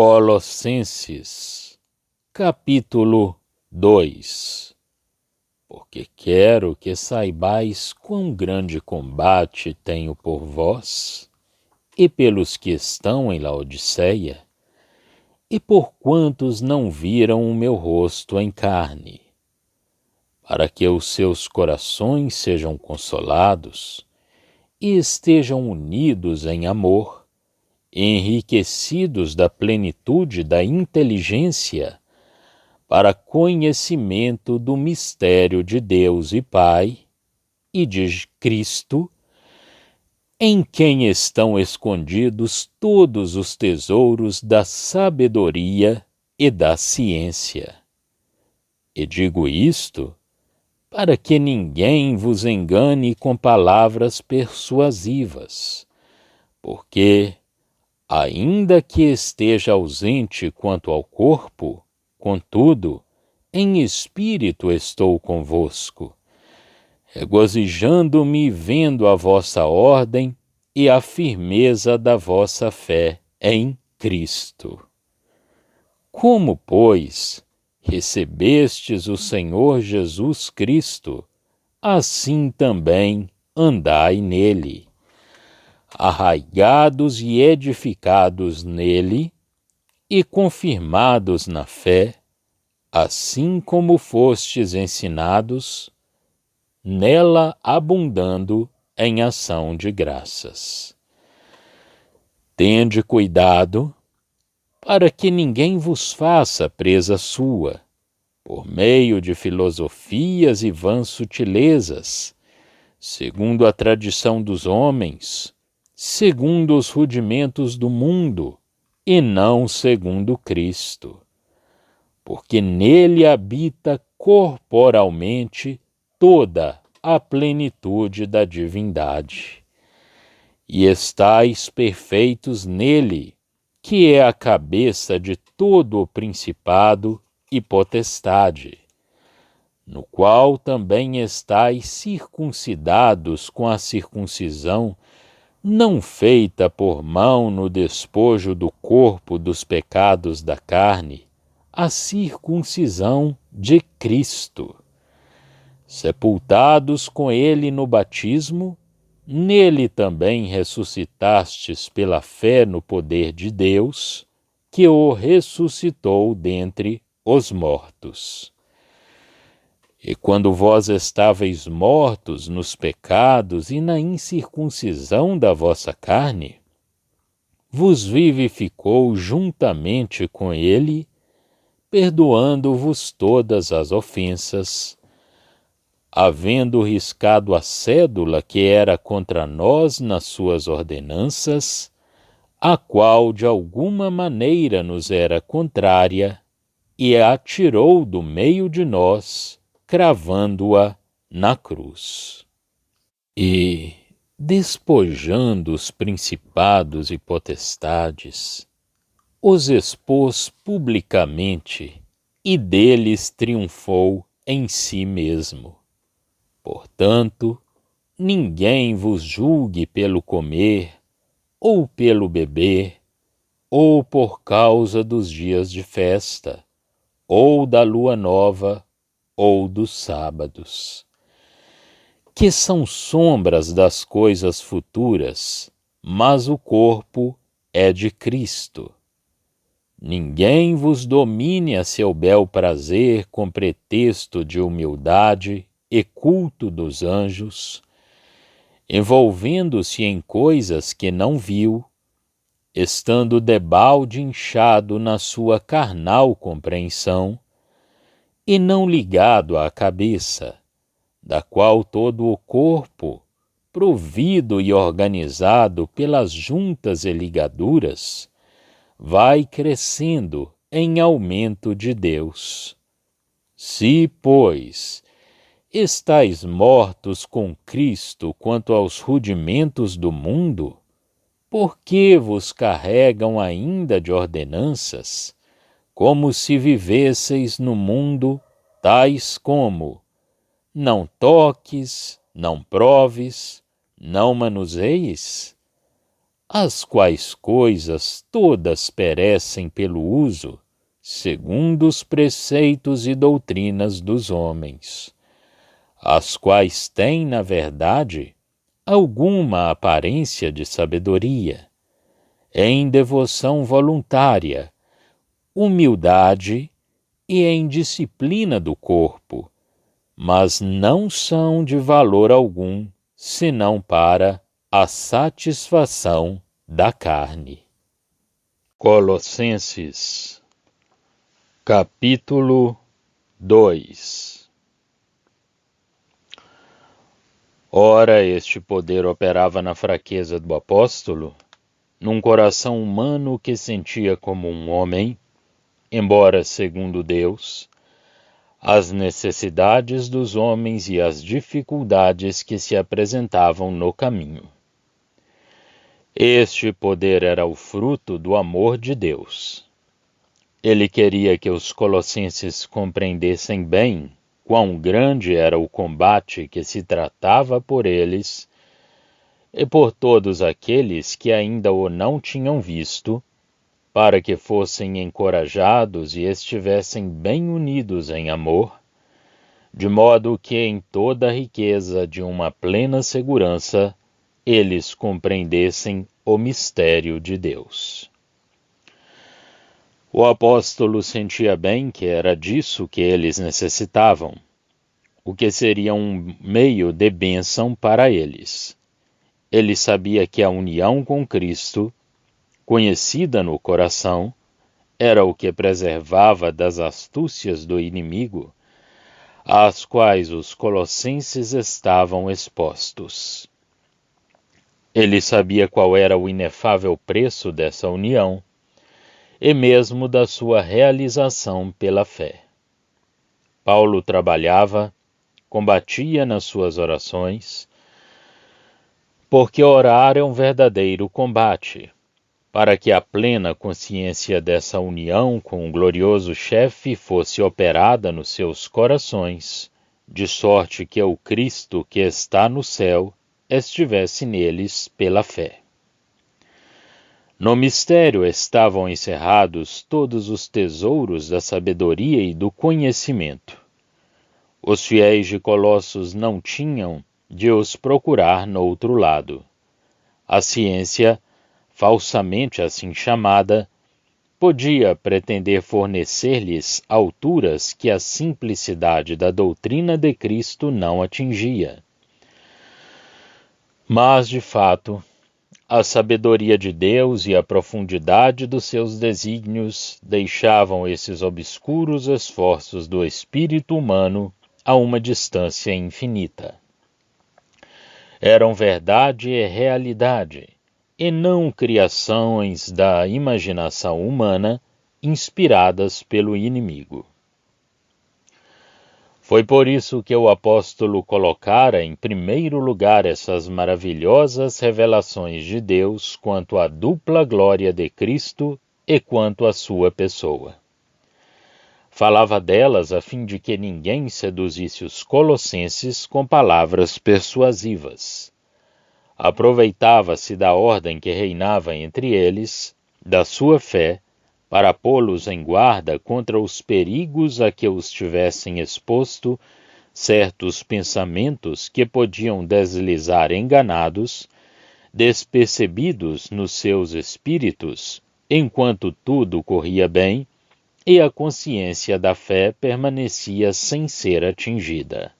Colossenses, capítulo 2. Porque quero que saibais quão grande combate tenho por vós, e pelos que estão em Laodiceia, e por quantos não viram o meu rosto em carne, para que os seus corações sejam consolados e estejam unidos em amor, enriquecidos da plenitude da inteligência, para conhecimento do mistério de Deus e Pai e de Cristo, em quem estão escondidos todos os tesouros da sabedoria e da ciência. E digo isto para que ninguém vos engane com palavras persuasivas, porque, ainda que esteja ausente quanto ao corpo, contudo, em espírito estou convosco, regozijando-me vendo a vossa ordem e a firmeza da vossa fé em Cristo. Como, pois, recebestes o Senhor Jesus Cristo, assim também andai nele, arraigados e edificados nele e confirmados na fé, assim como fostes ensinados, nela abundando em ação de graças. Tende cuidado para que ninguém vos faça presa sua, por meio de filosofias e vãs sutilezas, segundo a tradição dos homens, segundo os rudimentos do mundo, e não segundo Cristo, porque nele habita corporalmente toda a plenitude da divindade. E estais perfeitos nele, que é a cabeça de todo o principado e potestade, no qual também estais circuncidados com a circuncisão, não feita por mão no despojo do corpo dos pecados da carne, a circuncisão de Cristo. Sepultados com ele no batismo, nele também ressuscitastes pela fé no poder de Deus, que o ressuscitou dentre os mortos. E quando vós estáveis mortos nos pecados e na incircuncisão da vossa carne, vos vivificou juntamente com ele, perdoando-vos todas as ofensas, havendo riscado a cédula que era contra nós nas suas ordenanças, a qual de alguma maneira nos era contrária, e a tirou do meio de nós, cravando-a na cruz. E, despojando os principados e potestades, os expôs publicamente, e deles triunfou em si mesmo. Portanto, ninguém vos julgue pelo comer, ou pelo beber, ou por causa dos dias de festa, ou da lua nova, ou dos sábados, que são sombras das coisas futuras, mas o corpo é de Cristo. Ninguém vos domine a seu bel prazer com pretexto de humildade e culto dos anjos, envolvendo-se em coisas que não viu, estando debalde inchado na sua carnal compreensão, e não ligado à cabeça, da qual todo o corpo, provido e organizado pelas juntas e ligaduras, vai crescendo em aumento de Deus. Se, pois, estais mortos com Cristo quanto aos rudimentos do mundo, por que vos carregam ainda de ordenanças, como se vivesseis no mundo, tais como: não toques, não proves, não manuseis? as quais coisas todas perecem pelo uso, segundo os preceitos e doutrinas dos homens, as quais têm, na verdade, alguma aparência de sabedoria, em devoção voluntária, humildade e em disciplina do corpo, mas não são de valor algum, senão para a satisfação da carne. Colossenses, capítulo 2. Ora, este poder operava na fraqueza do apóstolo, num coração humano que sentia como um homem, embora segundo Deus, as necessidades dos homens e as dificuldades que se apresentavam no caminho. Este poder era o fruto do amor de Deus. Ele queria que os colossenses compreendessem bem quão grande era o combate que se tratava por eles e por todos aqueles que ainda o não tinham visto, para que fossem encorajados e estivessem bem unidos em amor, de modo que em toda a riqueza de uma plena segurança eles compreendessem o mistério de Deus. O apóstolo sentia bem que era disso que eles necessitavam, o que seria um meio de bênção para eles. Ele sabia que a união com Cristo, conhecida no coração, era o que preservava das astúcias do inimigo, às quais os colossenses estavam expostos. Ele sabia qual era o inefável preço dessa união, e mesmo da sua realização pela fé. Paulo trabalhava, combatia nas suas orações, porque orar é um verdadeiro combate, para que a plena consciência dessa união com o glorioso chefe fosse operada nos seus corações, de sorte que o Cristo que está no céu estivesse neles pela fé. No mistério estavam encerrados todos os tesouros da sabedoria e do conhecimento. Os fiéis de Colossos não tinham de os procurar no outro lado. A ciência, falsamente assim chamada, podia pretender fornecer-lhes alturas que a simplicidade da doutrina de Cristo não atingia. Mas, de fato, a sabedoria de Deus e a profundidade dos seus desígnios deixavam esses obscuros esforços do espírito humano a uma distância infinita. Eram verdade e realidade, e não criações da imaginação humana inspiradas pelo inimigo. Foi por isso que o apóstolo colocara em primeiro lugar essas maravilhosas revelações de Deus quanto à dupla glória de Cristo e quanto à sua pessoa. Falava delas a fim de que ninguém seduzisse os colossenses com palavras persuasivas. Aproveitava-se da ordem que reinava entre eles, da sua fé, para pô-los em guarda contra os perigos a que os tivessem exposto certos pensamentos que podiam deslizar enganados, despercebidos nos seus espíritos, enquanto tudo corria bem, e a consciência da fé permanecia sem ser atingida.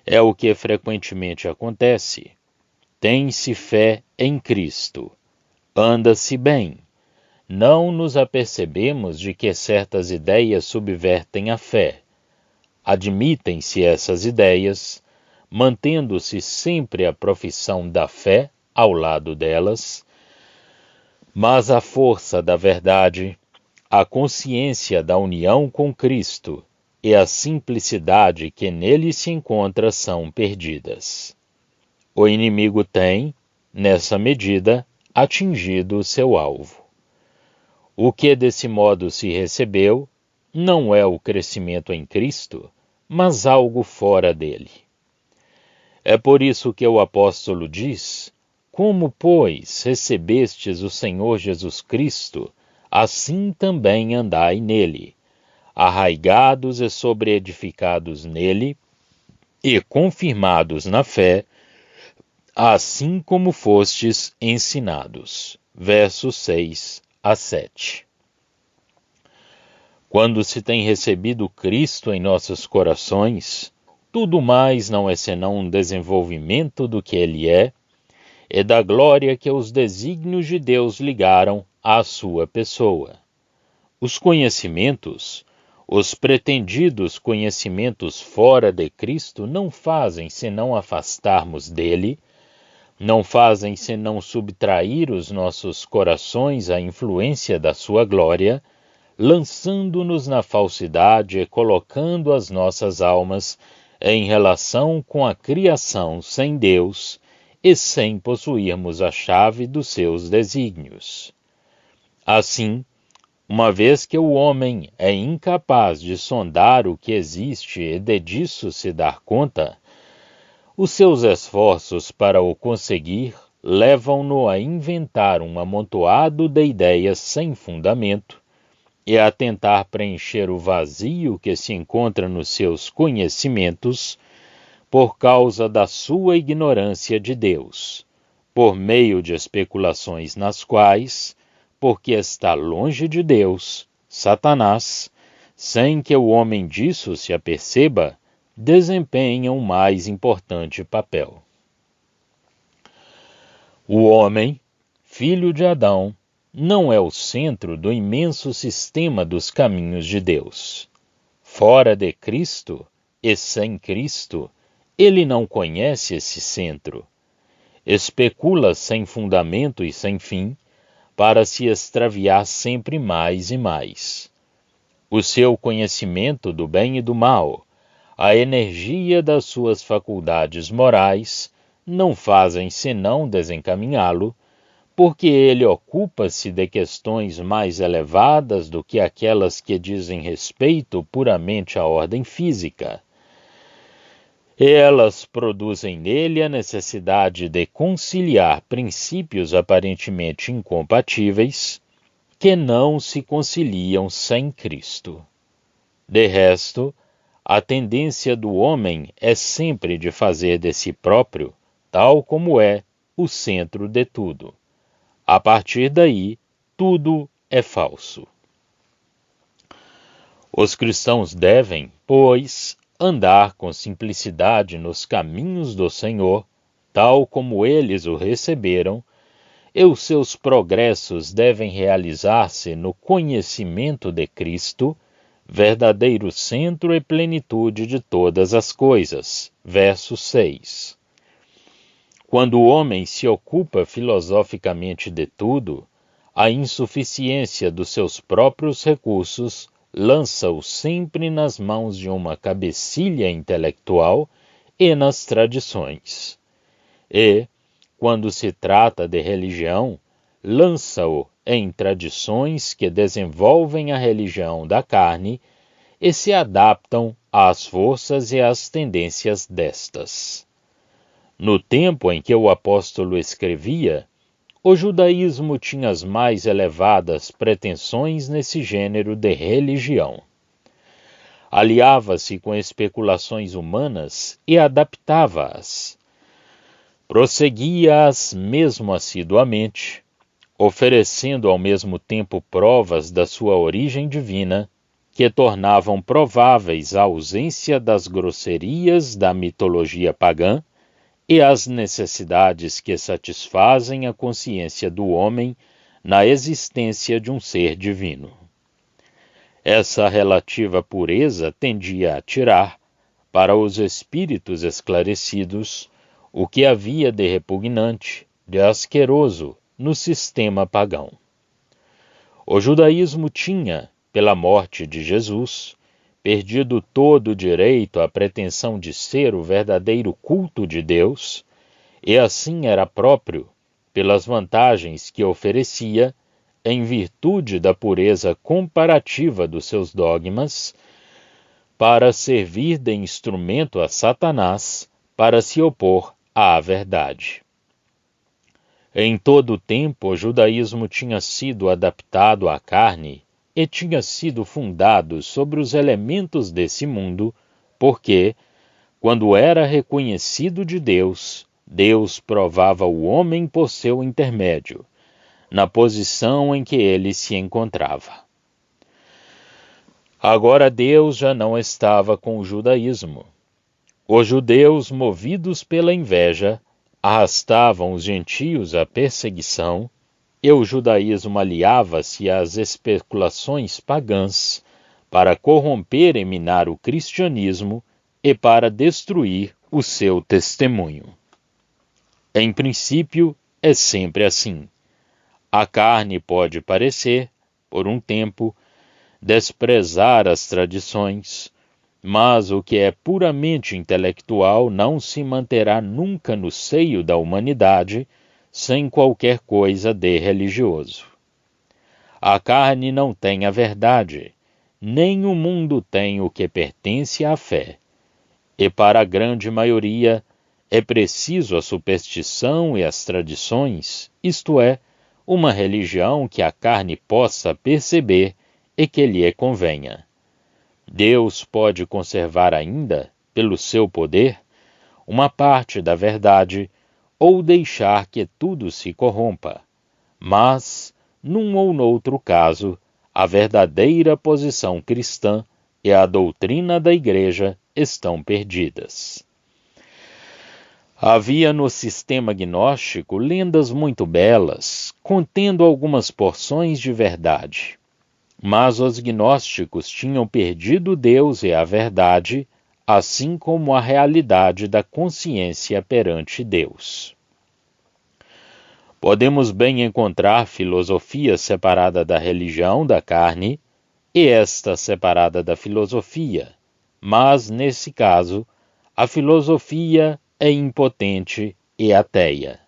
É o que frequentemente acontece. Tem-se fé em Cristo. Anda-se bem. Não nos apercebemos de que certas ideias subvertem a fé. Admitem-se essas ideias, mantendo-se sempre a profissão da fé ao lado delas, mas a força da verdade, a consciência da união com Cristo e a simplicidade que nele se encontra são perdidas. O inimigo tem, nessa medida, atingido seu alvo. O que desse modo se recebeu não é o crescimento em Cristo, mas algo fora dele. É por isso que o apóstolo diz: Como, pois, recebestes o Senhor Jesus Cristo, assim também andai nele, arraigados e sobreedificados nele, e confirmados na fé, assim como fostes ensinados. Versos 6 a 7. Quando se tem recebido Cristo em nossos corações, tudo mais não é senão um desenvolvimento do que Ele é, e da glória que os desígnios de Deus ligaram à sua pessoa. Os conhecimentos, os pretendidos conhecimentos fora de Cristo, não fazem senão afastarmos dele, não fazem senão subtrair os nossos corações à influência da sua glória, lançando-nos na falsidade e colocando as nossas almas em relação com a criação sem Deus e sem possuirmos a chave dos seus desígnios. Assim, uma vez que o homem é incapaz de sondar o que existe e de disso se dar conta, os seus esforços para o conseguir levam-no a inventar um amontoado de ideias sem fundamento e a tentar preencher o vazio que se encontra nos seus conhecimentos por causa da sua ignorância de Deus, por meio de especulações nas quais, porque está longe de Deus, Satanás, sem que o homem disso se aperceba, desempenha um mais importante papel. O homem, filho de Adão, não é o centro do imenso sistema dos caminhos de Deus. Fora de Cristo e sem Cristo, ele não conhece esse centro. Especula sem fundamento e sem fim, para se extraviar sempre mais e mais. O seu conhecimento do bem e do mal, a energia das suas faculdades morais, não fazem senão desencaminhá-lo, porque ele ocupa-se de questões mais elevadas do que aquelas que dizem respeito puramente à ordem física. E elas produzem nele a necessidade de conciliar princípios aparentemente incompatíveis, que não se conciliam sem Cristo. De resto, a tendência do homem é sempre de fazer de si próprio, tal como é, o centro de tudo. A partir daí, tudo é falso. Os cristãos devem, pois, andar com simplicidade nos caminhos do Senhor, tal como eles o receberam, e os seus progressos devem realizar-se no conhecimento de Cristo, verdadeiro centro e plenitude de todas as coisas. Verso 6. Quando o homem se ocupa filosoficamente de tudo, a insuficiência dos seus próprios recursos lança-o sempre nas mãos de uma cabecilha intelectual e nas tradições. E, quando se trata de religião, lança-o em tradições que desenvolvem a religião da carne e se adaptam às forças e às tendências destas. No tempo em que o apóstolo escrevia, o judaísmo tinha as mais elevadas pretensões nesse gênero de religião. Aliava-se com especulações humanas e adaptava-as. Prosseguia-as mesmo assiduamente, oferecendo ao mesmo tempo provas da sua origem divina, que tornavam prováveis a ausência das grosserias da mitologia pagã e as necessidades que satisfazem a consciência do homem na existência de um ser divino. Essa relativa pureza tendia a tirar, para os espíritos esclarecidos, o que havia de repugnante, de asqueroso no sistema pagão. O judaísmo tinha, pela morte de Jesus, perdido todo o direito à pretensão de ser o verdadeiro culto de Deus, e assim era próprio, pelas vantagens que oferecia, em virtude da pureza comparativa dos seus dogmas, para servir de instrumento a Satanás para se opor à verdade. Em todo o tempo, o judaísmo tinha sido adaptado à carne e tinha sido fundado sobre os elementos desse mundo, porque, quando era reconhecido de Deus, Deus provava o homem por seu intermédio, na posição em que ele se encontrava. Agora Deus já não estava com o judaísmo. Os judeus, movidos pela inveja, arrastavam os gentios à perseguição, e o judaísmo aliava-se às especulações pagãs para corromper e minar o cristianismo e para destruir o seu testemunho. Em princípio, é sempre assim. A carne pode parecer, por um tempo, desprezar as tradições, mas o que é puramente intelectual não se manterá nunca no seio da humanidade sem qualquer coisa de religioso. A carne não tem a verdade, nem o mundo tem o que pertence à fé. E para a grande maioria é preciso a superstição e as tradições, isto é, uma religião que a carne possa perceber e que lhe convenha. Deus pode conservar ainda, pelo seu poder, uma parte da verdade ou deixar que tudo se corrompa, mas, num ou noutro caso, a verdadeira posição cristã e a doutrina da Igreja estão perdidas. Havia no sistema gnóstico lendas muito belas, contendo algumas porções de verdade. Mas os gnósticos tinham perdido Deus e a verdade, assim como a realidade da consciência perante Deus. Podemos bem encontrar filosofia separada da religião da carne e esta separada da filosofia, mas, nesse caso, a filosofia é impotente e ateia.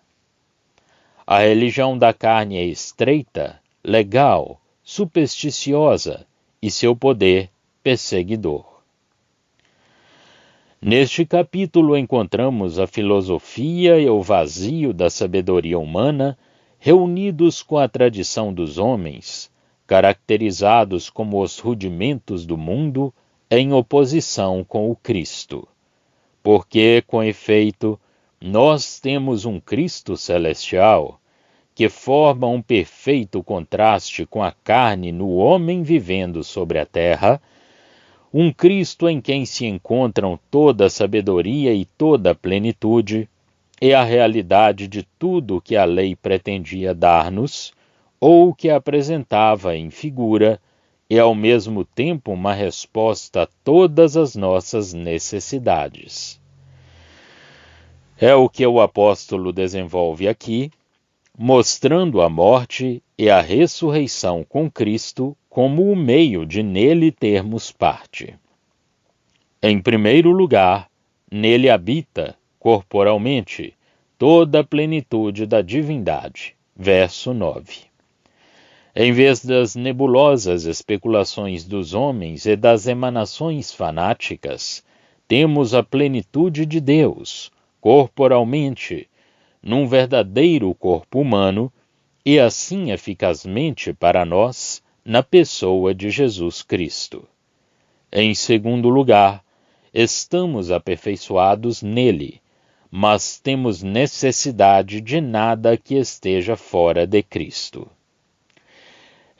A religião da carne é estreita, legal, supersticiosa e seu poder perseguidor. Neste capítulo encontramos a filosofia e o vazio da sabedoria humana reunidos com a tradição dos homens, caracterizados como os rudimentos do mundo em oposição com o Cristo. Porque, com efeito, nós temos um Cristo celestial que forma um perfeito contraste com a carne no homem vivendo sobre a terra, um Cristo em quem se encontram toda a sabedoria e toda a plenitude, e a realidade de tudo que a lei pretendia dar-nos, ou que apresentava em figura, e ao mesmo tempo uma resposta a todas as nossas necessidades. É o que o apóstolo desenvolve aqui, mostrando a morte e a ressurreição com Cristo como o meio de nele termos parte. Em primeiro lugar, nele habita, corporalmente, toda a plenitude da divindade. Verso 9. Em vez das nebulosas especulações dos homens e das emanações fanáticas, temos a plenitude de Deus, corporalmente, num verdadeiro corpo humano, e assim eficazmente para nós, na pessoa de Jesus Cristo. Em segundo lugar, estamos aperfeiçoados nele, mas temos necessidade de nada que esteja fora de Cristo.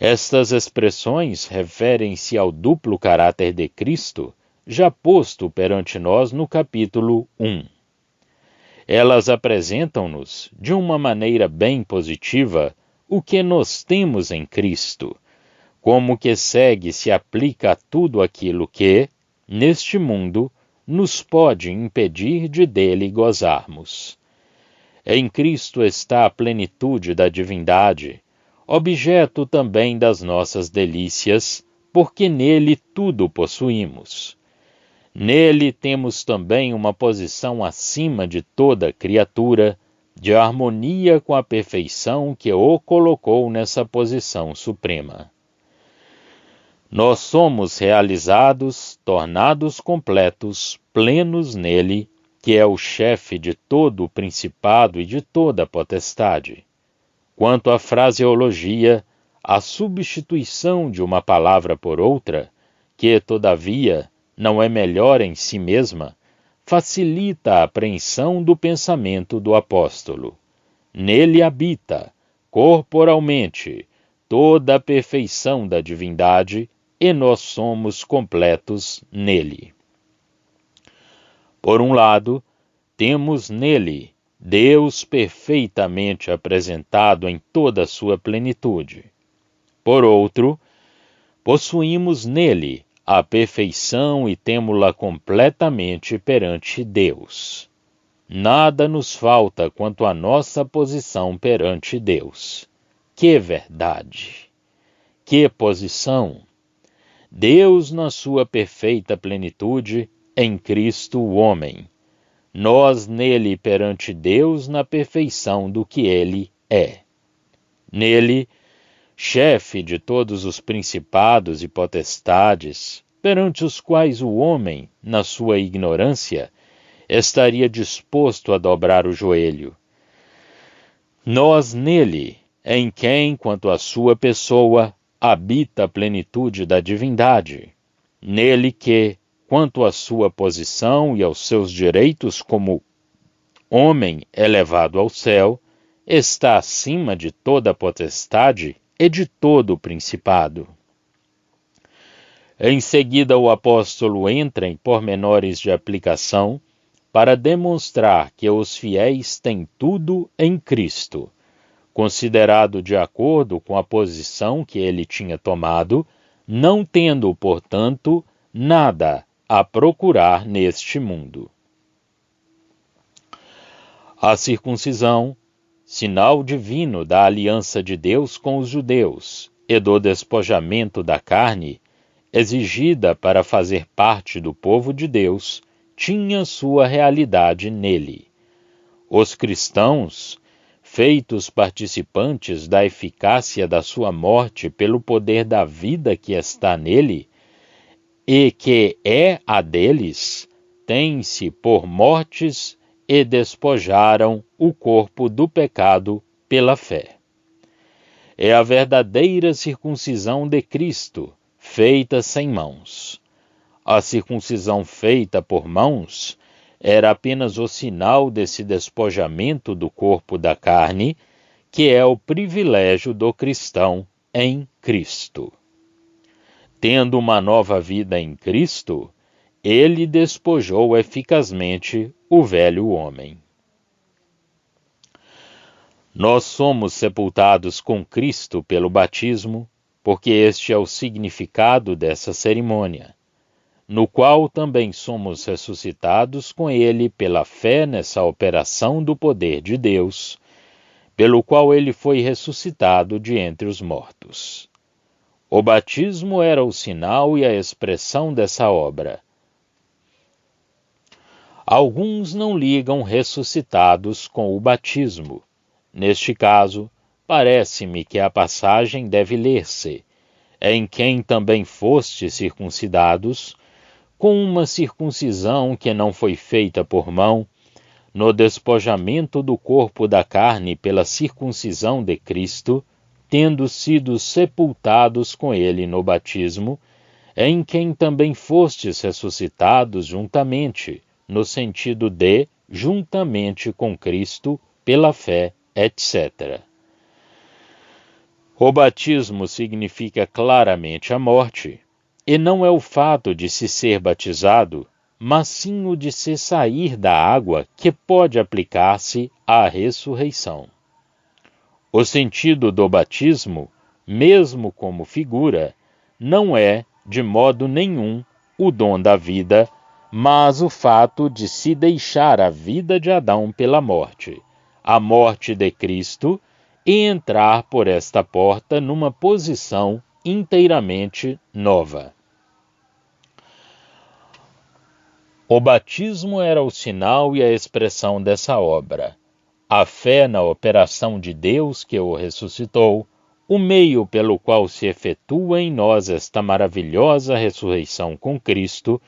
Estas expressões referem-se ao duplo caráter de Cristo, já posto perante nós no capítulo 1. Elas apresentam-nos, de uma maneira bem positiva, o que nós temos em Cristo, como que segue se aplica a tudo aquilo que, neste mundo, nos pode impedir de dele gozarmos. Em Cristo está a plenitude da divindade, objeto também das nossas delícias, porque nele tudo possuímos. Nele temos também uma posição acima de toda criatura, de harmonia com a perfeição que o colocou nessa posição suprema. Nós somos realizados, tornados completos, plenos nele, que é o chefe de todo o principado e de toda a potestade. Quanto à fraseologia, a substituição de uma palavra por outra, que, todavia, não é melhor em si mesma, facilita a apreensão do pensamento do apóstolo. Nele habita, corporalmente, toda a perfeição da divindade, e nós somos completos nele. Por um lado, temos nele Deus perfeitamente apresentado em toda a sua plenitude. Por outro, possuímos nele a perfeição e temo-la completamente perante Deus. Nada nos falta quanto à nossa posição perante Deus. Que verdade! Que posição! Deus na sua perfeita plenitude, em Cristo o homem. Nós nele perante Deus na perfeição do que ele é. Nele, chefe de todos os principados e potestades, perante os quais o homem, na sua ignorância, estaria disposto a dobrar o joelho. Nós nele, em quem, quanto à sua pessoa, habita a plenitude da divindade. Nele que, quanto à sua posição e aos seus direitos como homem elevado ao céu, está acima de toda a potestade e de todo o principado. Em seguida, o apóstolo entra em pormenores de aplicação para demonstrar que os fiéis têm tudo em Cristo, considerado de acordo com a posição que ele tinha tomado, não tendo, portanto, nada a procurar neste mundo. A circuncisão, sinal divino da aliança de Deus com os judeus e do despojamento da carne, exigida para fazer parte do povo de Deus, tinha sua realidade nele. Os cristãos, feitos participantes da eficácia da sua morte pelo poder da vida que está nele, e que é a deles, têm-se por mortes e despojaram o corpo do pecado pela fé. É a verdadeira circuncisão de Cristo, feita sem mãos. A circuncisão feita por mãos era apenas o sinal desse despojamento do corpo da carne, que é o privilégio do cristão em Cristo. Tendo uma nova vida em Cristo, ele despojou eficazmente o velho homem. Nós somos sepultados com Cristo pelo batismo, porque este é o significado dessa cerimônia, no qual também somos ressuscitados com ele pela fé nessa operação do poder de Deus, pelo qual ele foi ressuscitado de entre os mortos. O batismo era o sinal e a expressão dessa obra. Alguns não ligam ressuscitados com o batismo. Neste caso, parece-me que a passagem deve ler-se: em quem também fostes circuncidados, com uma circuncisão que não foi feita por mão, no despojamento do corpo da carne pela circuncisão de Cristo, tendo sido sepultados com ele no batismo, em quem também fostes ressuscitados juntamente, no sentido de juntamente com Cristo, pela fé, etc. O batismo significa claramente a morte, e não é o fato de se ser batizado, mas sim o de se sair da água que pode aplicar-se à ressurreição. O sentido do batismo, mesmo como figura, não é, de modo nenhum, o dom da vida, mas o fato de se deixar a vida de Adão pela morte, a morte de Cristo, e entrar por esta porta numa posição inteiramente nova. O batismo era o sinal e a expressão dessa obra. A fé na operação de Deus que o ressuscitou, o meio pelo qual se efetua em nós esta maravilhosa ressurreição com Cristo,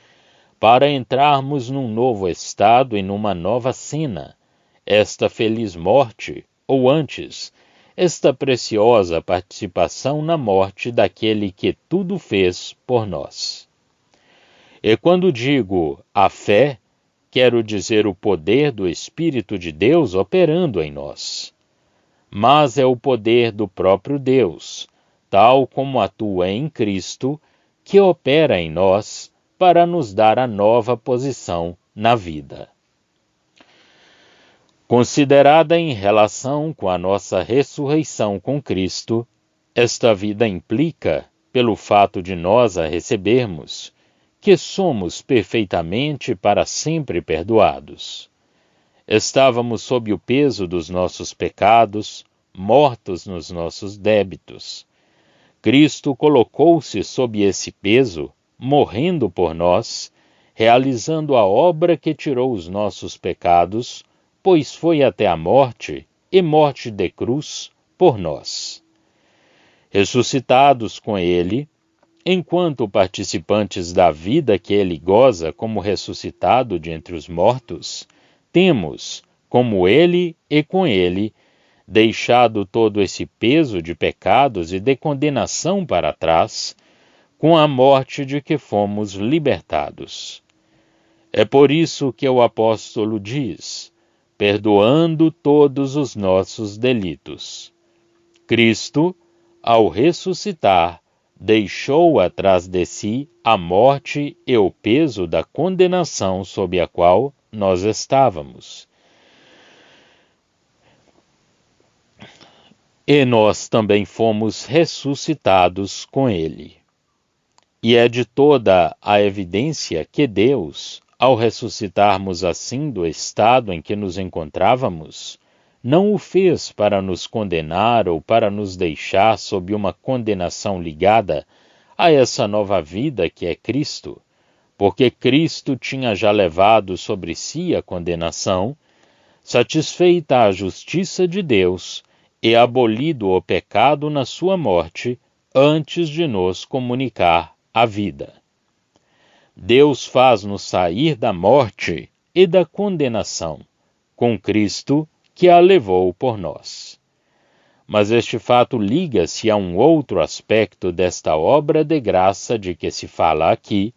para entrarmos num novo estado e numa nova cena. Esta feliz morte, ou antes, esta preciosa participação na morte daquele que tudo fez por nós. E quando digo a fé, quero dizer o poder do Espírito de Deus operando em nós. Mas é o poder do próprio Deus, tal como atua em Cristo, que opera em nós para nos dar a nova posição na vida. Considerada em relação com a nossa ressurreição com Cristo, esta vida implica, pelo fato de nós a recebermos, que somos perfeitamente para sempre perdoados. Estávamos sob o peso dos nossos pecados, mortos nos nossos débitos. Cristo colocou-se sob esse peso, morrendo por nós, realizando a obra que tirou os nossos pecados, pois foi até a morte, e morte de cruz, por nós. Ressuscitados com ele, enquanto participantes da vida que ele goza como ressuscitado de entre os mortos, temos, como ele e com ele, deixado todo esse peso de pecados e de condenação para trás, com a morte de que fomos libertados. É por isso que o apóstolo diz, perdoando todos os nossos delitos. Cristo, ao ressuscitar, deixou atrás de si a morte e o peso da condenação sob a qual nós estávamos. E nós também fomos ressuscitados com ele. E é de toda a evidência que Deus, ao ressuscitarmos assim do estado em que nos encontrávamos, não o fez para nos condenar ou para nos deixar sob uma condenação ligada a essa nova vida que é Cristo, porque Cristo tinha já levado sobre si a condenação, satisfeita a justiça de Deus e abolido o pecado na sua morte, antes de nos comunicar a vida. Deus faz-nos sair da morte e da condenação, com Cristo que a levou por nós. Mas este fato liga-se a um outro aspecto desta obra de graça de que se fala aqui,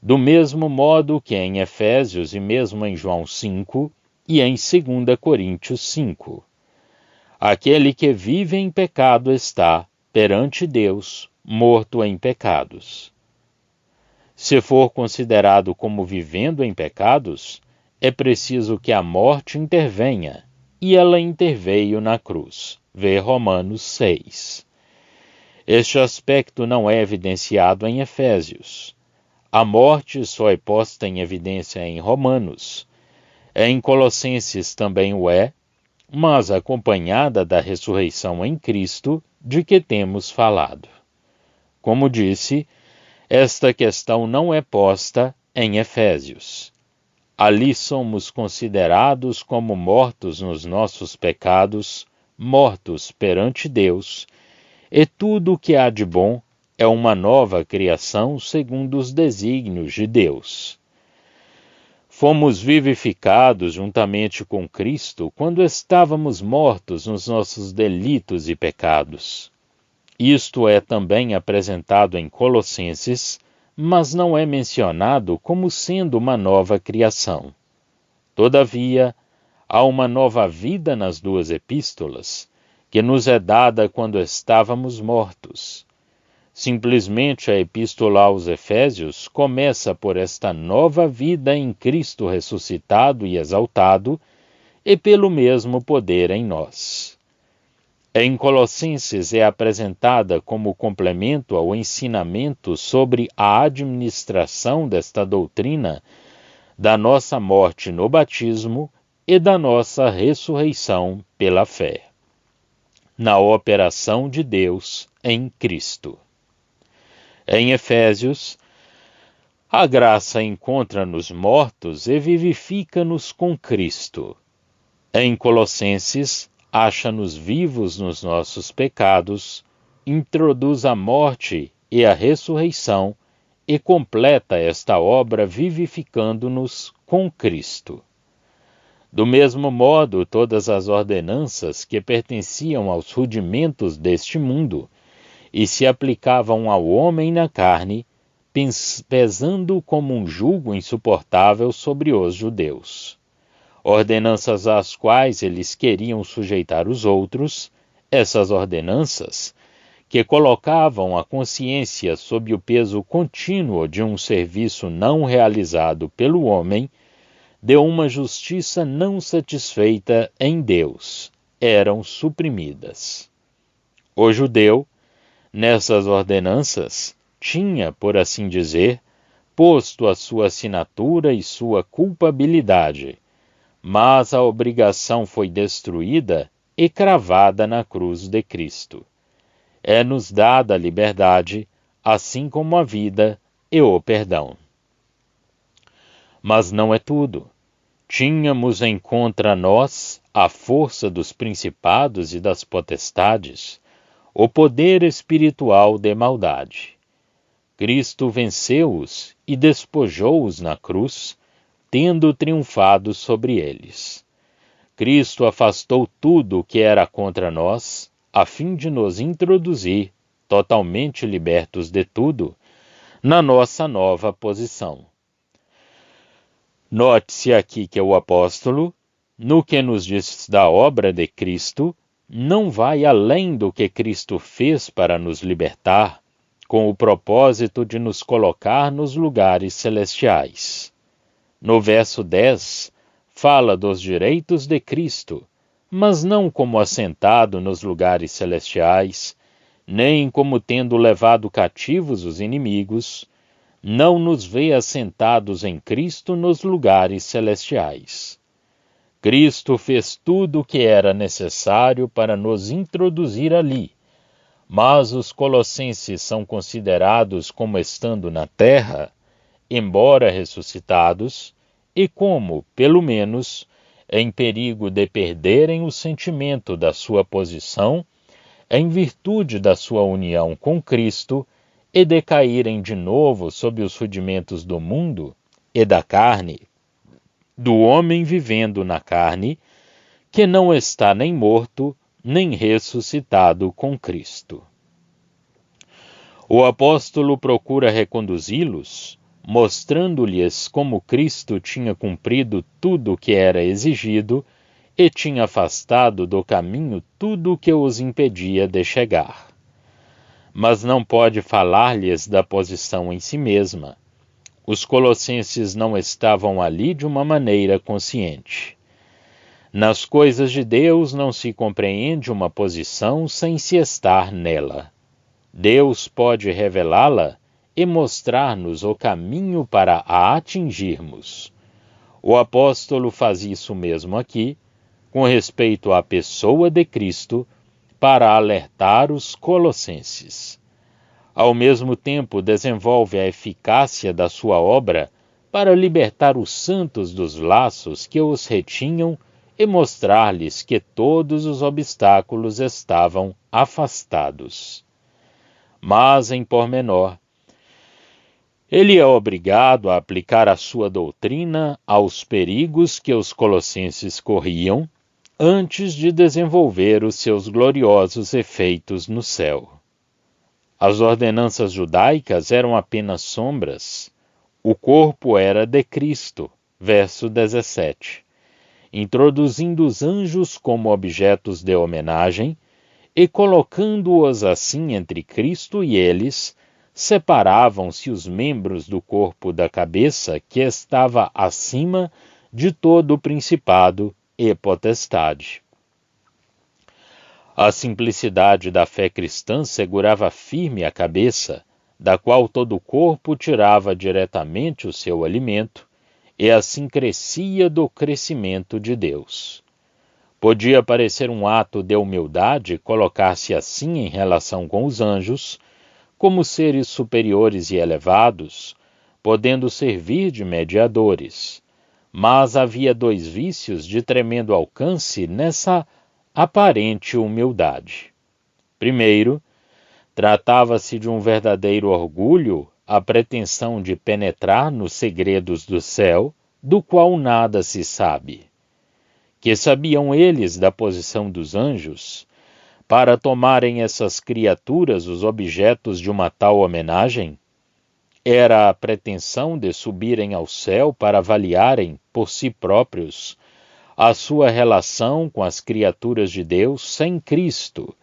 do mesmo modo que em Efésios e mesmo em João 5 e em 2 Coríntios 5. Aquele que vive em pecado está, perante Deus, morto em pecados. Se for considerado como vivendo em pecados, é preciso que a morte intervenha, e ela interveio na cruz. Vê Romanos 6. Este aspecto não é evidenciado em Efésios. A morte só é posta em evidência em Romanos. Em Colossenses também o é, mas acompanhada da ressurreição em Cristo, de que temos falado. Como disse, esta questão não é posta em Efésios. Ali somos considerados como mortos nos nossos pecados, mortos perante Deus, e tudo o que há de bom é uma nova criação segundo os desígnios de Deus. Fomos vivificados juntamente com Cristo quando estávamos mortos nos nossos delitos e pecados. Isto é também apresentado em Colossenses, mas não é mencionado como sendo uma nova criação. Todavia, há uma nova vida nas duas epístolas, que nos é dada quando estávamos mortos. Simplesmente a epístola aos Efésios começa por esta nova vida em Cristo ressuscitado e exaltado, e pelo mesmo poder em nós. Em Colossenses é apresentada como complemento ao ensinamento sobre a administração desta doutrina da nossa morte no batismo e da nossa ressurreição pela fé, na operação de Deus em Cristo. Em Efésios, a graça encontra-nos mortos e vivifica-nos com Cristo. Em Colossenses, acha-nos vivos nos nossos pecados, introduz a morte e a ressurreição e completa esta obra vivificando-nos com Cristo. Do mesmo modo, todas as ordenanças que pertenciam aos rudimentos deste mundo e se aplicavam ao homem na carne, pesando como um jugo insuportável sobre os judeus. Ordenanças às quais eles queriam sujeitar os outros, essas ordenanças, que colocavam a consciência sob o peso contínuo de um serviço não realizado pelo homem, de uma justiça não satisfeita em Deus, eram suprimidas. O judeu, nessas ordenanças, tinha, por assim dizer, posto a sua assinatura e sua culpabilidade, mas a obrigação foi destruída e cravada na cruz de Cristo. É-nos dada a liberdade, assim como a vida e o perdão. Mas não é tudo. Tínhamos em contra nós a força dos principados e das potestades, o poder espiritual de maldade. Cristo venceu-os e despojou-os na cruz, tendo triunfado sobre eles. Cristo afastou tudo o que era contra nós, a fim de nos introduzir, totalmente libertos de tudo, na nossa nova posição. Note-se aqui que o apóstolo, no que nos diz da obra de Cristo, não vai além do que Cristo fez para nos libertar, com o propósito de nos colocar nos lugares celestiais. No verso 10, fala dos direitos de Cristo, mas não como assentado nos lugares celestiais, nem como tendo levado cativos os inimigos, não nos vê assentados em Cristo nos lugares celestiais. Cristo fez tudo o que era necessário para nos introduzir ali, mas os colossenses são considerados como estando na terra, embora ressuscitados, e como, pelo menos, em perigo de perderem o sentimento da sua posição, em virtude da sua união com Cristo, e de caírem de novo sob os rudimentos do mundo e da carne, do homem vivendo na carne, que não está nem morto, nem ressuscitado com Cristo. O apóstolo procura reconduzi-los, mostrando-lhes como Cristo tinha cumprido tudo o que era exigido e tinha afastado do caminho tudo o que os impedia de chegar. Mas não pode falar-lhes da posição em si mesma. Os colossenses não estavam ali de uma maneira consciente. Nas coisas de Deus não se compreende uma posição sem se estar nela. Deus pode revelá-la e mostrar-nos o caminho para a atingirmos. O apóstolo faz isso mesmo aqui, com respeito à pessoa de Cristo, para alertar os colossenses. Ao mesmo tempo, desenvolve a eficácia da sua obra para libertar os santos dos laços que os retinham e mostrar-lhes que todos os obstáculos estavam afastados. Mas, em pormenor, ele é obrigado a aplicar a sua doutrina aos perigos que os colossenses corriam, antes de desenvolver os seus gloriosos efeitos no céu. As ordenanças judaicas eram apenas sombras. O corpo era de Cristo, verso 17, introduzindo os anjos como objetos de homenagem e colocando-os assim entre Cristo e eles, separavam-se os membros do corpo da cabeça que estava acima de todo o principado e potestade. A simplicidade da fé cristã segurava firme a cabeça, da qual todo o corpo tirava diretamente o seu alimento, e assim crescia do crescimento de Deus. Podia parecer um ato de humildade colocar-se assim em relação com os anjos, como seres superiores e elevados, podendo servir de mediadores. Mas havia dois vícios de tremendo alcance nessa aparente humildade. Primeiro, tratava-se de um verdadeiro orgulho, a pretensão de penetrar nos segredos do céu, do qual nada se sabe. Que sabiam eles da posição dos anjos, para tomarem essas criaturas os objetos de uma tal homenagem? Era a pretensão de subirem ao céu para avaliarem, por si próprios, a sua relação com as criaturas de Deus sem Cristo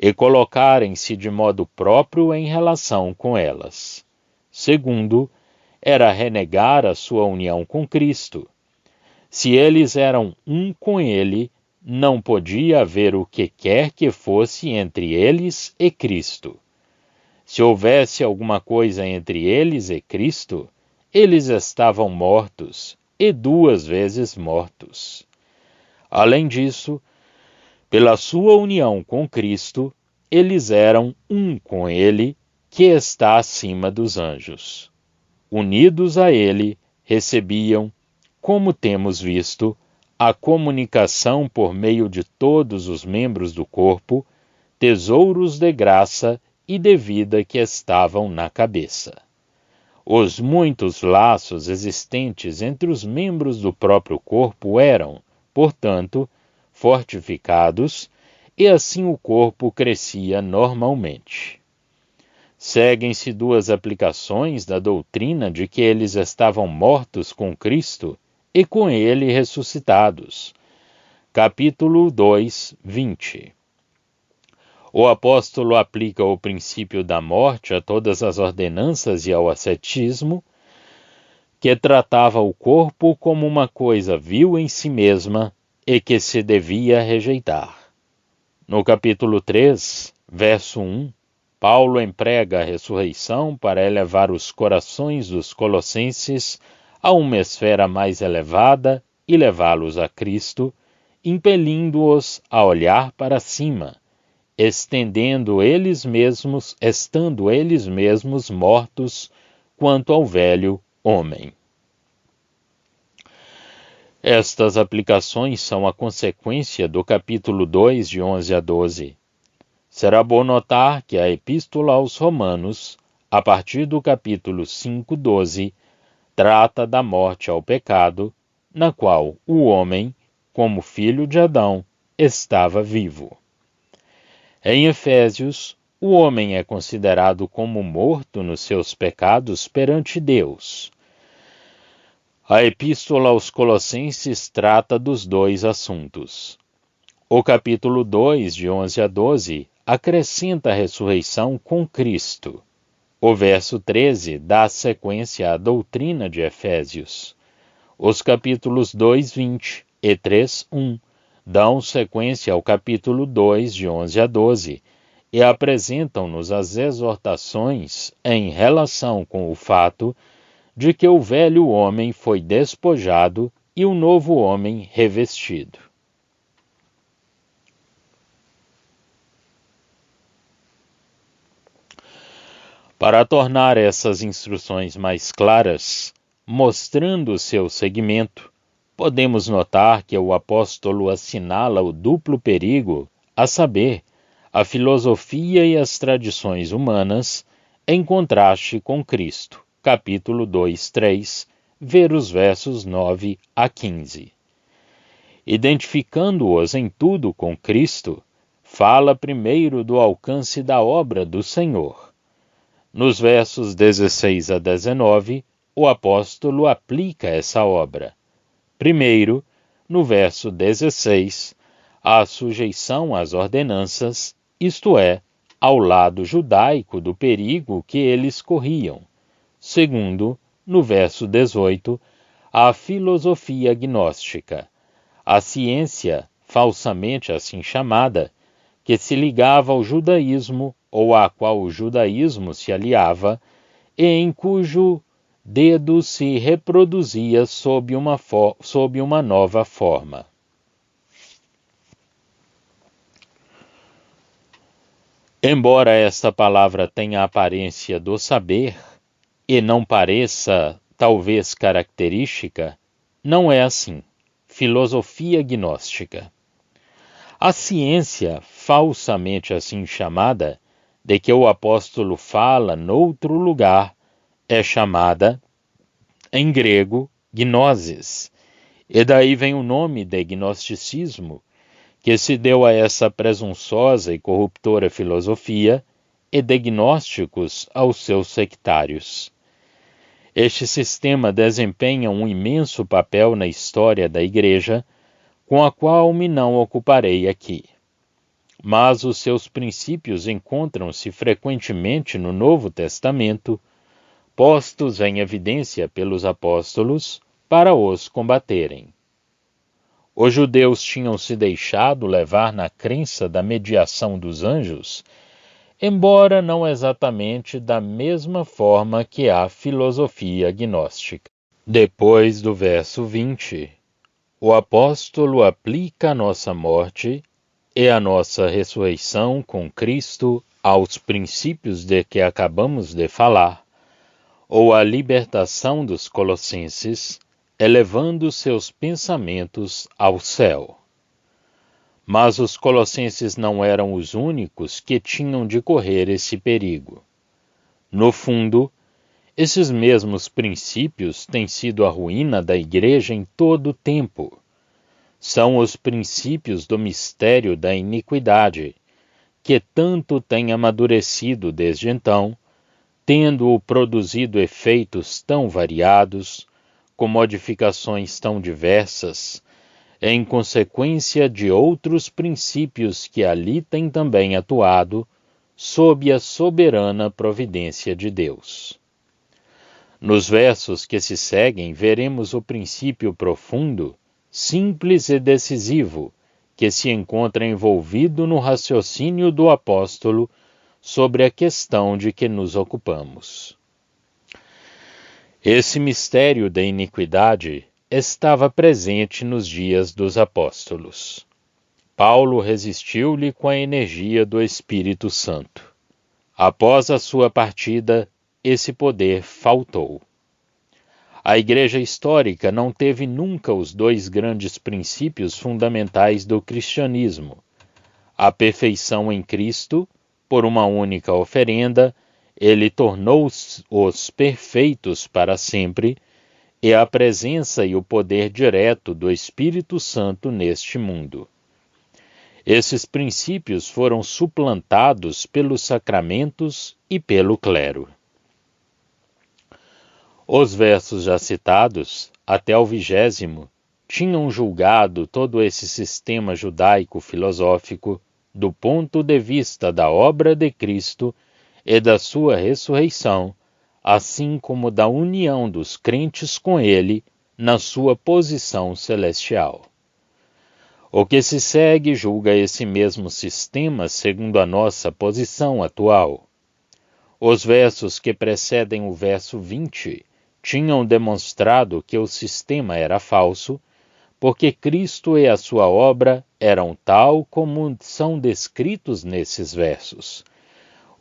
e colocarem-se de modo próprio em relação com elas. Segundo, era renegar a sua união com Cristo. Se eles eram um com Ele, não podia haver o que quer que fosse entre eles e Cristo. Se houvesse alguma coisa entre eles e Cristo, eles estavam mortos, e 2 vezes mortos. Além disso, pela sua união com Cristo, eles eram um com Ele, que está acima dos anjos. Unidos a Ele, recebiam, como temos visto, a comunicação por meio de todos os membros do corpo, tesouros de graça e de vida que estavam na cabeça. Os muitos laços existentes entre os membros do próprio corpo eram, portanto, fortificados, e assim o corpo crescia normalmente. Seguem-se 2 aplicações da doutrina de que eles estavam mortos com Cristo e com Ele ressuscitados. Capítulo 2, 20. O apóstolo aplica o princípio da morte a todas as ordenanças e ao ascetismo, que tratava o corpo como uma coisa vil em si mesma e que se devia rejeitar. No capítulo 3, verso 1, Paulo emprega a ressurreição para elevar os corações dos colossenses a uma esfera mais elevada e levá-los a Cristo, impelindo-os a olhar para cima, estando eles mesmos mortos quanto ao velho homem. Estas aplicações são a consequência do capítulo 2, de 11 a 12. Será bom notar que a Epístola aos Romanos, a partir do capítulo 5, 12, trata da morte ao pecado, na qual o homem, como filho de Adão, estava vivo. Em Efésios, o homem é considerado como morto nos seus pecados perante Deus. A Epístola aos Colossenses trata dos 2 assuntos. O capítulo 2, de 11 a 12, acrescenta a ressurreição com Cristo. O verso 13 dá sequência à doutrina de Efésios. Os capítulos 2, 20 e 3, 1 dão sequência ao capítulo 2, de 11 a 12, e apresentam-nos as exortações em relação com o fato de que o velho homem foi despojado e o novo homem revestido. Para tornar essas instruções mais claras, mostrando seu seguimento, podemos notar que o apóstolo assinala o duplo perigo, a saber, a filosofia e as tradições humanas, em contraste com Cristo. Capítulo 2, 3, ver os versos 9 a 15. Identificando-os em tudo com Cristo, fala primeiro do alcance da obra do Senhor. Nos versos 16 a 19, o apóstolo aplica essa obra. Primeiro, no verso 16, a sujeição às ordenanças, isto é, ao lado judaico do perigo que eles corriam. Segundo, no verso 18, a filosofia gnóstica, a ciência, falsamente assim chamada, que se ligava ao judaísmo ou à qual o judaísmo se aliava, e em cujo dedo se reproduzia sob uma nova forma. Embora esta palavra tenha a aparência do saber, e não pareça, talvez, característica, não é assim. Filosofia gnóstica. A ciência, falsamente assim chamada, de que o apóstolo fala noutro lugar, é chamada, em grego, gnosis, E daí vem o nome de gnosticismo, que se deu a essa presunçosa e corruptora filosofia, e de gnósticos aos seus sectários. Este sistema desempenha um imenso papel na história da Igreja, com a qual me não ocuparei aqui. Mas os seus princípios encontram-se frequentemente no Novo Testamento, postos em evidência pelos apóstolos para os combaterem. Os judeus tinham se deixado levar na crença da mediação dos anjos, embora não exatamente da mesma forma que a filosofia gnóstica. Depois do verso 20, o apóstolo aplica a nossa morte e a nossa ressurreição com Cristo aos princípios de que acabamos de falar, ou a libertação dos colossenses, elevando seus pensamentos ao céu. Mas os colossenses não eram os únicos que tinham de correr esse perigo. No fundo, esses mesmos princípios têm sido a ruína da Igreja em todo o tempo. São os princípios do mistério da iniquidade, que tanto têm amadurecido desde então, tendo produzido efeitos tão variados, com modificações tão diversas, em consequência de outros princípios que ali têm também atuado, sob a soberana providência de Deus. Nos versos que se seguem, veremos o princípio profundo, simples e decisivo, que se encontra envolvido no raciocínio do apóstolo sobre a questão de que nos ocupamos. Esse mistério da iniquidade estava presente nos dias dos apóstolos. Paulo resistiu-lhe com a energia do Espírito Santo. Após a sua partida, esse poder faltou. A Igreja histórica não teve nunca os dois grandes princípios fundamentais do cristianismo: a perfeição em Cristo, por uma única oferenda, ele tornou-os perfeitos para sempre, e a presença e o poder direto do Espírito Santo neste mundo. Esses princípios foram suplantados pelos sacramentos e pelo clero. Os versos já citados, até o 20º, tinham julgado todo esse sistema judaico-filosófico do ponto de vista da obra de Cristo e da sua ressurreição, assim como da união dos crentes com ele na sua posição celestial. O que se segue julga esse mesmo sistema segundo a nossa posição atual. Os versos que precedem o verso 20 tinham demonstrado que o sistema era falso, porque Cristo e a sua obra eram tal como são descritos nesses versos.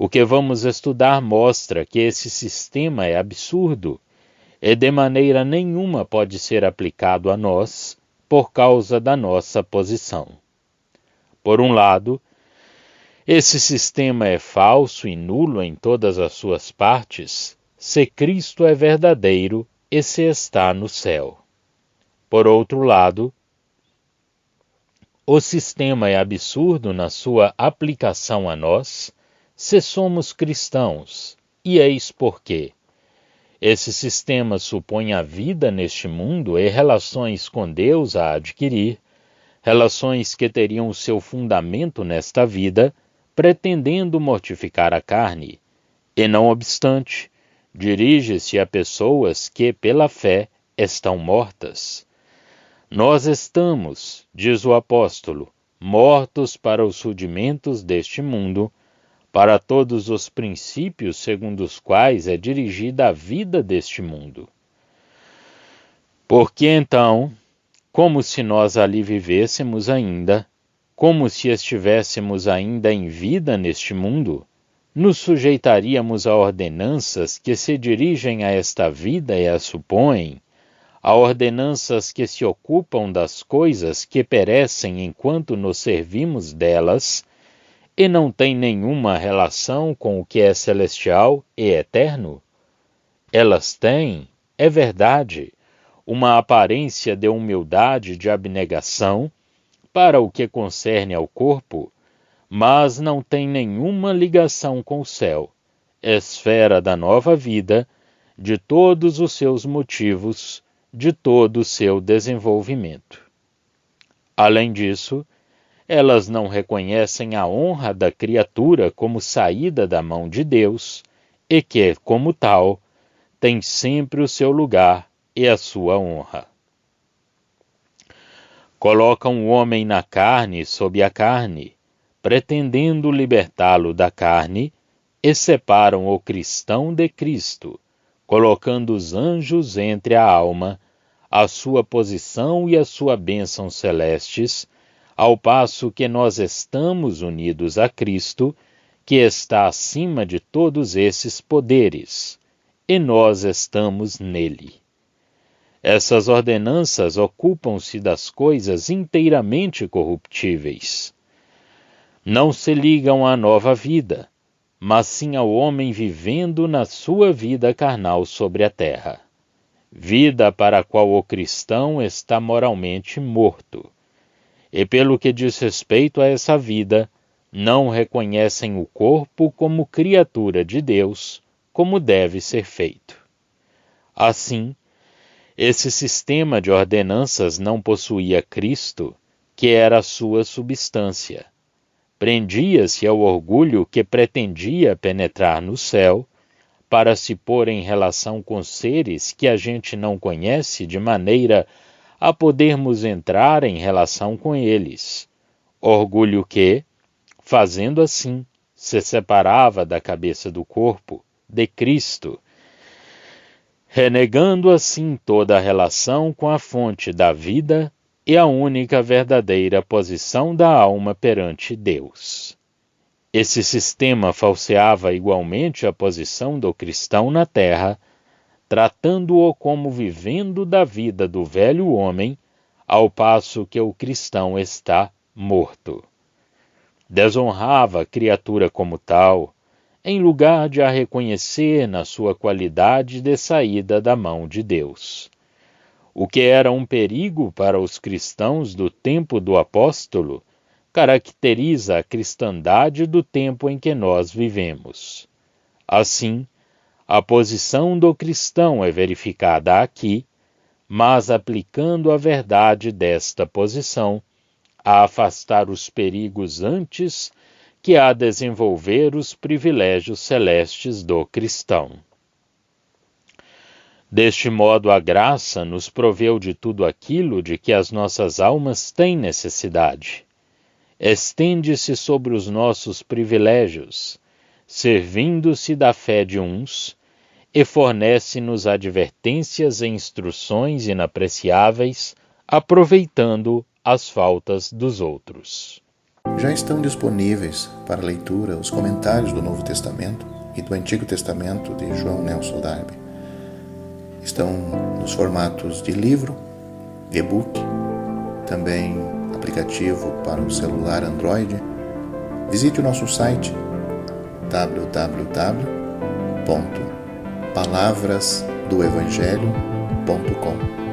O que vamos estudar mostra que esse sistema é absurdo e de maneira nenhuma pode ser aplicado a nós por causa da nossa posição. Por um lado, esse sistema é falso e nulo em todas as suas partes, se Cristo é verdadeiro e se está no céu. Por outro lado, o sistema é absurdo na sua aplicação a nós, se somos cristãos, e eis porquê. Esse sistema supõe a vida neste mundo e relações com Deus a adquirir, relações que teriam o seu fundamento nesta vida, pretendendo mortificar a carne, e não obstante, dirige-se a pessoas que, pela fé, estão mortas. Nós estamos, diz o apóstolo, mortos para os rudimentos deste mundo, para todos os princípios segundo os quais é dirigida a vida deste mundo. Porque então, como se nós ali vivêssemos ainda, como se estivéssemos ainda em vida neste mundo, nos sujeitaríamos a ordenanças que se dirigem a esta vida e a supõem, a ordenanças que se ocupam das coisas que perecem enquanto nos servimos delas, e não têm nenhuma relação com o que é celestial e eterno? Elas têm, é verdade, uma aparência de humildade e de abnegação para o que concerne ao corpo, mas não tem nenhuma ligação com o céu, esfera da nova vida, de todos os seus motivos, de todo o seu desenvolvimento. Além disso, elas não reconhecem a honra da criatura como saída da mão de Deus e que, como tal, tem sempre o seu lugar e a sua honra. Colocam o homem na carne sob a carne, pretendendo libertá-lo da carne, e separam o cristão de Cristo, colocando os anjos entre a alma, a sua posição e a sua bênção celestes, ao passo que nós estamos unidos a Cristo, que está acima de todos esses poderes, e nós estamos nele. Essas ordenanças ocupam-se das coisas inteiramente corruptíveis. Não se ligam à nova vida, mas sim ao homem vivendo na sua vida carnal sobre a terra. Vida para a qual o cristão está moralmente morto. E pelo que diz respeito a essa vida, não reconhecem o corpo como criatura de Deus, como deve ser feito. Assim, esse sistema de ordenanças não possuía Cristo, que era a sua substância. Prendia-se ao orgulho que pretendia penetrar no céu, para se pôr em relação com seres que a gente não conhece de maneira a podermos entrar em relação com eles. Orgulho que, fazendo assim, se separava da cabeça do corpo, de Cristo, renegando assim toda a relação com a fonte da vida e a única verdadeira posição da alma perante Deus. Esse sistema falseava igualmente a posição do cristão na terra, tratando-o como vivendo da vida do velho homem, ao passo que o cristão está morto. Desonrava a criatura como tal, em lugar de a reconhecer na sua qualidade de saída da mão de Deus. O que era um perigo para os cristãos do tempo do apóstolo, caracteriza a cristandade do tempo em que nós vivemos. Assim, a posição do cristão é verificada aqui, mas aplicando a verdade desta posição, a afastar os perigos antes que a desenvolver os privilégios celestes do cristão. Deste modo, a graça nos proveu de tudo aquilo de que as nossas almas têm necessidade. Estende-se sobre os nossos privilégios, servindo-se da fé de uns, e fornece-nos advertências e instruções inapreciáveis, aproveitando as faltas dos outros. Já estão disponíveis para leitura os comentários do Novo Testamento e do Antigo Testamento de João Nelson Darby. Estão nos formatos de livro, e-book, também aplicativo para o celular Android. Visite o nosso site www.palavrasdoevangelho.com.